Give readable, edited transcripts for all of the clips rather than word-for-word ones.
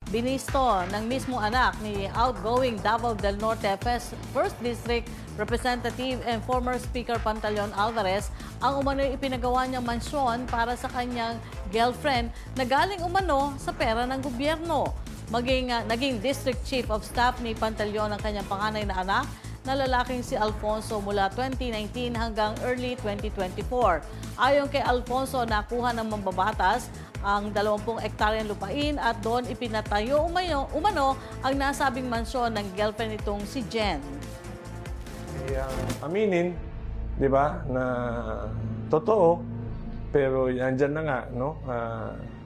Binisto ng mismong anak ni outgoing Davao del Norte First District Representative and former Speaker Pantaleon Alvarez ang umano'y ipinagawa niyang mansyon para sa kanyang girlfriend na galing umano sa pera ng gobyerno. Naging District Chief of Staff ni Pantaleon ang kanyang panganay na anak na lalaking si Alfonso mula 2019 hanggang early 2024. Ayon kay Alfonso, nakuha ng mambabatas ang 20 hektaryang lupain at doon ipinatayo umano ang nasabing mansyon ng girlfriend nitong si Jen. Aminin, di ba, na totoo, pero andyan na nga, no?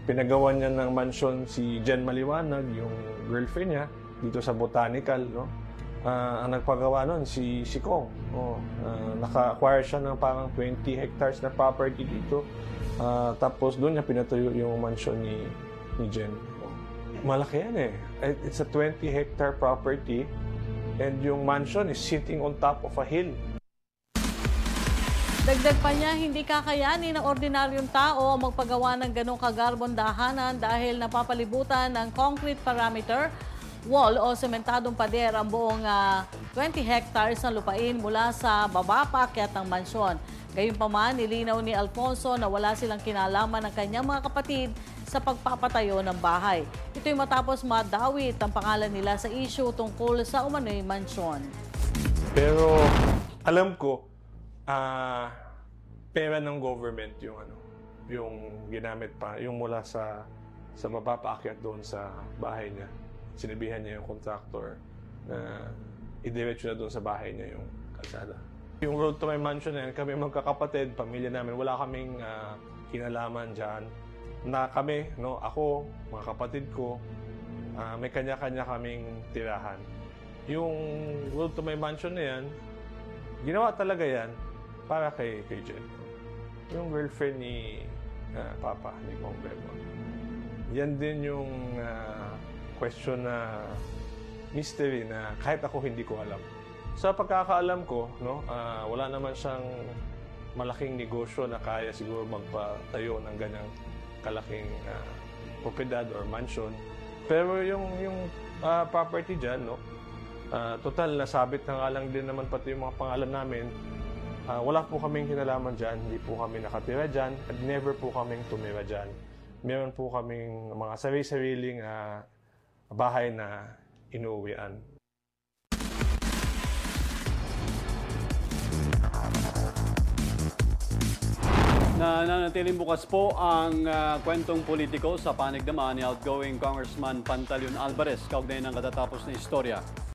Pinagawa niya ng mansyon si Jen Maliwanag, yung girlfriend niya, dito sa Botanical, no? Ang nagpagawa nun, si Kong. Naka-acquire siya ng parang 20 hectares na property dito. Tapos doon niya pinatuyo yung mansyon ni Jen. Malaki yan eh. It's a 20-hectare property and yung mansion is sitting on top of a hill. Dagdag pa niya, hindi kakayanin ng ordinaryong tao ang magpagawa ng ganong kagarbon dahanan dahil napapalibutan ng concrete parameter wall o sementadong pader ang buong 20 hectares ng lupain mula sa baba paakyat ng mansyon. Gayunpaman, nilinaw ni Alfonso na wala silang kinalaman ng kanyang mga kapatid sa pagpapatayo ng bahay. Ito'y matapos madawit ang pangalan nila sa issue tungkol sa umano'y mansyon. Pero alam ko, pera ng government yung ginamit pa, yung mula sa baba paakyat doon sa bahay niya. Sinabihan niya yung contractor na idiretso na doon sa bahay niya yung kalsada. Yung road to my mansion na yan, kami magkakapatid, pamilya namin, wala kaming kinalaman dyan. Na kami, no, ako, mga kapatid ko, may kanya-kanya kaming tirahan. Yung road to my mansion na yan, ginawa talaga yan para kay Jen. Yung girlfriend ni Papa, ni Kong Belmont. Yan din yung question na mystery na kahit ako hindi ko alam. Sa pagkakaalam ko, no, wala naman siyang malaking negosyo na kaya siguro magpatayo ng ganyang kalaking propiedad or mansion. Pero yung property dyan, no, total nasabit na nga lang din naman pati yung mga pangalan namin. Wala po kaming kinalaman dyan, hindi po kami nakatira dyan, at never po kaming tumira dyan. Meron po kaming mga sarili-sariling bahay na inuuwian. Nananatiling bukas po ang kwentong politiko sa panig naman ni outgoing Congressman Pantaleon Alvarez kaugnay ng katatapos na istorya.